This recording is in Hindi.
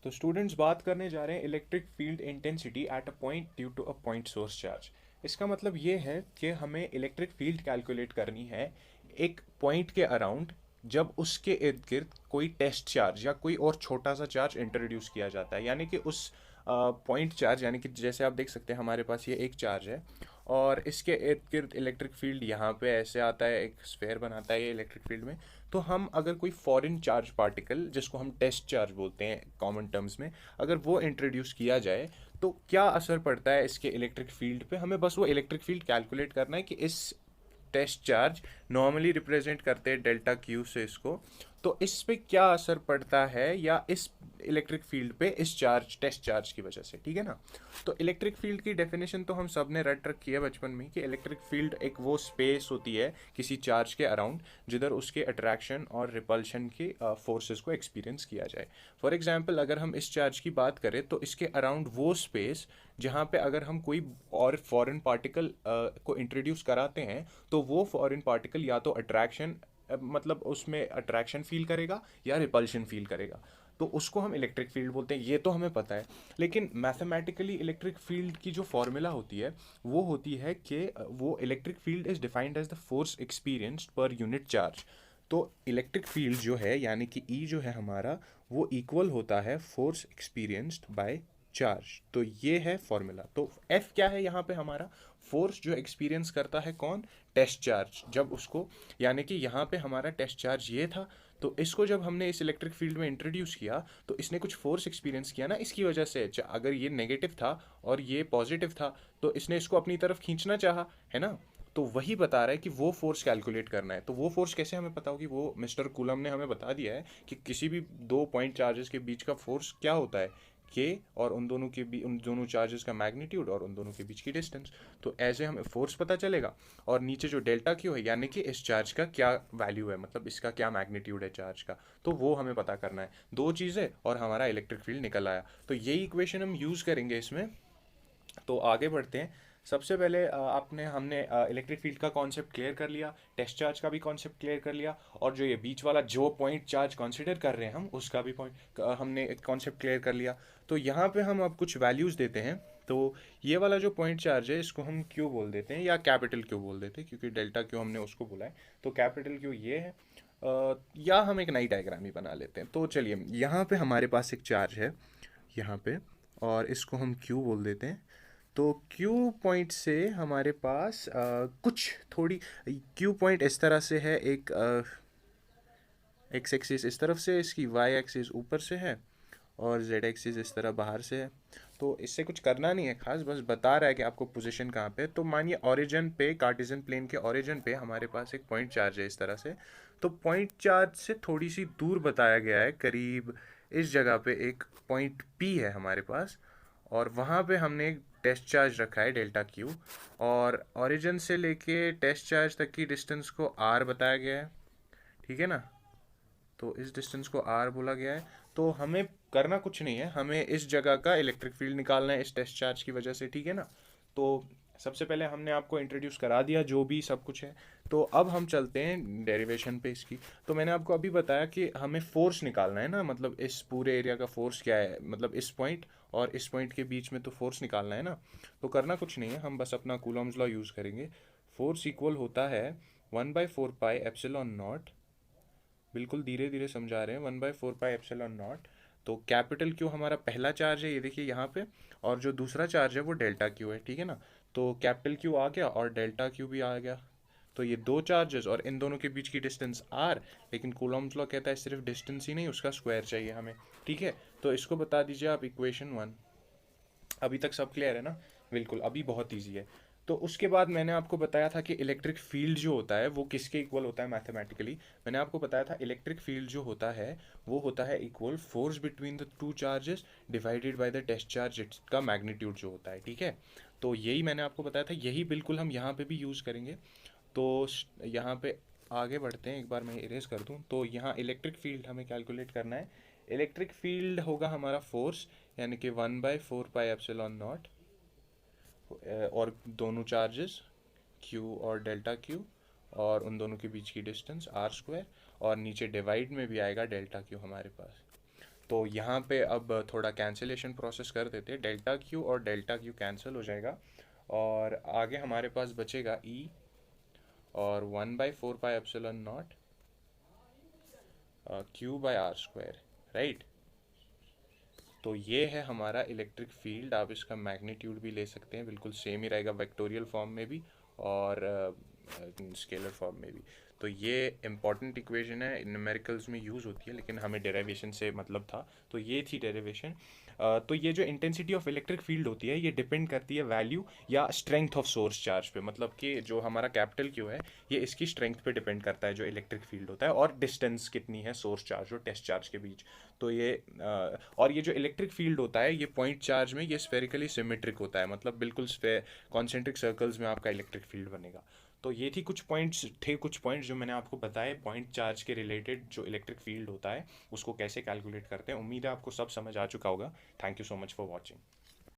तो स्टूडेंट्स बात करने जा रहे हैं electric field intensity at a point due to a point source charge. इसका मतलब ये है कि हमें इलेक्ट्रिक फील्ड कैलकुलेट करनी है एक पॉइंट के अराउंड, जब उसके इर्द गिर्द कोई टेस्ट चार्ज या कोई और छोटा सा चार्ज इंट्रोड्यूस किया जाता है। यानी कि उस पॉइंट चार्ज, यानी कि जैसे आप देख सकते हैं हमारे पास ये एक चार्ज है और इसके इर्द गिर्द इलेक्ट्रिक फील्ड यहाँ पे ऐसे आता है, एक स्फेयर बनाता है ये इलेक्ट्रिक फील्ड में। तो हम अगर कोई फॉरेन चार्ज पार्टिकल, जिसको हम टेस्ट चार्ज बोलते हैं कॉमन टर्म्स में, अगर वो इंट्रोड्यूस किया जाए तो क्या असर पड़ता है इसके इलेक्ट्रिक फील्ड पे। हमें बस वो इलेक्ट्रिक फील्ड कैलकुलेट करना है कि इस टेस्ट चार्ज नॉर्मली रिप्रेजेंट करते हैं डेल्टा क्यू से इसको, तो इस पे क्या असर पड़ता है या इस इलेक्ट्रिक फील्ड पे इस चार्ज टेस्ट चार्ज की वजह से, ठीक है ना। तो इलेक्ट्रिक फील्ड की डेफिनेशन तो हम सब ने रट रखी है बचपन में कि इलेक्ट्रिक फील्ड एक वो स्पेस होती है किसी चार्ज के अराउंड जिधर उसके अट्रैक्शन और रिपल्शन के फोर्सेस को एक्सपीरियंस किया जाए। फॉर एग्जांपल अगर हम इस चार्ज की बात करें तो इसके अराउंड वो स्पेस जहाँ पे अगर हम कोई और फॉरेन पार्टिकल को इंट्रोड्यूस कराते हैं तो वो फॉरेन पार्टिकल या तो अट्रैक्शन, मतलब उसमें अट्रैक्शन फील करेगा या रिपल्शन फील करेगा, तो उसको हम इलेक्ट्रिक फील्ड बोलते हैं। ये तो हमें पता है, लेकिन मैथमेटिकली इलेक्ट्रिक फील्ड की जो फॉर्मूला होती है वो होती है कि वो electric field is defined as the force experienced per unit charge. तो इलेक्ट्रिक फील्ड जो है यानी कि ई जो है हमारा, वो इक्वल होता है फोर्स एक्सपीरियंस्ड बाय चार्ज। तो ये है फॉर्मूला। तो एफ क्या है यहाँ पे हमारा, फोर्स जो एक्सपीरियंस करता है कौन, टेस्ट चार्ज, जब उसको, यानी कि यहाँ पे हमारा टेस्ट चार्ज ये था, तो इसको जब हमने इस इलेक्ट्रिक फील्ड में इंट्रोड्यूस किया तो इसने कुछ फोर्स एक्सपीरियंस किया ना इसकी वजह से। अगर ये नेगेटिव था और ये पॉजिटिव था तो इसने इसको अपनी तरफ खींचना चाहा, है ना। तो वही बता रहा है कि वो फोर्स कैलकुलेट करना है। तो वो फोर्स कैसे हमें पता होगी, वो मिस्टर कूलम ने हमें बता दिया है कि किसी भी दो पॉइंट चार्जेस के बीच का फोर्स क्या होता है, के, और उन दोनों के बीच, उन दोनों चार्जेस का मैग्नीट्यूड और उन दोनों के बीच की डिस्टेंस। तो ऐसे हमें फोर्स पता चलेगा। और नीचे जो डेल्टा क्यू है यानी कि इस चार्ज का क्या वैल्यू है, मतलब इसका क्या मैग्नीट्यूड है चार्ज का, तो वो हमें पता करना है। दो चीज़ें और हमारा इलेक्ट्रिक फील्ड निकल आया। तो यही इक्वेशन हम यूज़ करेंगे इसमें। तो आगे बढ़ते हैं। सबसे पहले आपने हमने इलेक्ट्रिक फील्ड का कॉन्सेप्ट क्लियर कर लिया, टेस्ट चार्ज का भी कॉन्सेप्ट क्लियर कर लिया, और जो ये बीच वाला जो पॉइंट चार्ज कंसीडर कर रहे हैं हम उसका भी पॉइंट हमने कॉन्सेप्ट क्लियर कर लिया। तो यहाँ पे हम अब कुछ वैल्यूज़ देते हैं। तो ये वाला जो पॉइंट चार्ज है इसको हम क्यू बोल देते हैं या कैपिटल क्यू बोल देते हैं, क्योंकि डेल्टा क्यू हमने उसको बोला है। तो कैपिटल क्यू ये है। या हम एक नई डायग्राम ही बना लेते हैं। तो चलिए, यहाँ पे हमारे पास एक चार्ज है यहाँ पे, और इसको हम क्यू बोल देते हैं। तो क्यू पॉइंट से हमारे पास कुछ थोड़ी, क्यू पॉइंट इस तरह से है, एक एक्स एक्सिस इस तरफ से, इसकी वाई एक्सिस ऊपर से है, और जेड एक्सिस इस तरह बाहर से है। तो इससे कुछ करना नहीं है खास, बस बता रहा है कि आपको पोजीशन कहाँ पे है। तो मानिए ओरिजिन पे, कार्टेशियन प्लेन के ओरिजिन पे हमारे पास एक पॉइंट चार्ज है इस तरह से। तो पॉइंट चार्ज से थोड़ी सी दूर बताया गया है, करीब इस जगह पे एक पॉइंट पी है हमारे पास, और वहाँ पे हमने एक टेस्ट चार्ज रखा है डेल्टा क्यू, और ओरिजिन से लेके टेस्ट चार्ज तक की डिस्टेंस को आर बताया गया है, ठीक है ना। तो इस डिस्टेंस को आर बोला गया है। तो हमें करना कुछ नहीं है, हमें इस जगह का इलेक्ट्रिक फील्ड निकालना है इस टेस्ट चार्ज की वजह से, ठीक है ना। तो सबसे पहले हमने आपको इंट्रोड्यूस करा दिया जो भी सब कुछ है। तो अब हम चलते हैं डेरिवेशन पे इसकी। तो मैंने आपको अभी बताया कि हमें फोर्स निकालना है ना, मतलब इस पूरे एरिया का फोर्स क्या है, मतलब इस पॉइंट और इस पॉइंट के बीच में तो फोर्स निकालना है ना। तो करना कुछ नहीं है, हम बस अपना कूलॉम्स लॉ यूज़ करेंगे। फोर्स इक्वल होता है 1/4 पाई एप्सिलॉन नॉट, बिल्कुल धीरे धीरे समझा रहे हैं, 1/4 पाई एप्सिलॉन नॉट। तो कैपिटल क्यू हमारा पहला चार्ज है, ये देखिए यहाँ पे, और जो दूसरा चार्ज है वो डेल्टा क्यू है, ठीक है ना। तो कैपिटल क्यू आ गया और डेल्टा क्यू भी आ गया। तो ये दो चार्जेस और इन दोनों के बीच की डिस्टेंस आर, लेकिन कूलॉम्स लॉ कहता है सिर्फ डिस्टेंस ही नहीं, उसका स्क्वायर चाहिए हमें, ठीक है। तो इसको बता दीजिए आप इक्वेशन 1। अभी तक सब क्लियर है ना, बिल्कुल, अभी बहुत ईजी है। तो उसके बाद मैंने आपको बताया था कि इलेक्ट्रिक फील्ड जो होता है वो किसके इक्वल होता है मैथमेटिकली। मैंने आपको बताया था इलेक्ट्रिक फील्ड जो होता है वो होता है equal force between the two charges divided by the test charge का मैग्नीट्यूड जो होता है, ठीक है। तो यही मैंने आपको बताया था, यही बिल्कुल हम यहाँ पे भी यूज़ करेंगे। तो यहाँ पे आगे बढ़ते हैं, एक बार मैं इरेज कर दूँ। तो यहाँ इलेक्ट्रिक फील्ड हमें कैलकुलेट करना है। इलेक्ट्रिक फील्ड होगा हमारा फोर्स, यानी कि 1/4 पाई एप्सिलॉन नॉट, और दोनों चार्जेस क्यू और डेल्टा क्यू, और उन दोनों के बीच की डिस्टेंस आर स्क्वायर, और नीचे डिवाइड में भी आएगा डेल्टा क्यू हमारे पास। तो यहाँ पे अब थोड़ा कैंसिलेशन प्रोसेस कर देते हैं, डेल्टा क्यू और डेल्टा क्यू कैंसिल हो जाएगा, और आगे हमारे पास बचेगा ई और 1/4 pi epsilon naught Q by R square, right. तो ये है हमारा इलेक्ट्रिक फील्ड। आप इसका मैग्नीट्यूड भी ले सकते हैं, बिल्कुल सेम ही रहेगा वेक्टोरियल फॉर्म में भी और स्केलर फॉर्म में भी। तो ये इंपॉर्टेंट इक्वेशन है, न्यूमेरिकल्स में यूज़ होती है, लेकिन हमें डेरिवेशन से मतलब था, तो ये थी डेरिवेशन। तो ये जो इंटेंसिटी ऑफ इलेक्ट्रिक फील्ड होती है ये डिपेंड करती है वैल्यू या स्ट्रेंथ ऑफ सोर्स चार्ज पे, मतलब कि जो हमारा कैपिटल क्यू है ये इसकी स्ट्रेंथ पे डिपेंड करता है जो इलेक्ट्रिक फील्ड होता है, और डिस्टेंस कितनी है सोर्स चार्ज और टेस्ट चार्ज के बीच। तो ये और ये जो इलेक्ट्रिक फील्ड होता है ये पॉइंट चार्ज में ये स्फेरिकली सिमेट्रिक होता है, मतलब बिल्कुल कॉन्सेंट्रिक सर्कल्स में आपका इलेक्ट्रिक फील्ड बनेगा। तो ये थी कुछ पॉइंट्स जो मैंने आपको बताए पॉइंट चार्ज के रिलेटेड, जो इलेक्ट्रिक फील्ड होता है उसको कैसे कैलकुलेट करते हैं। उम्मीद है आपको सब समझ आ चुका होगा। Thank you so much for watching.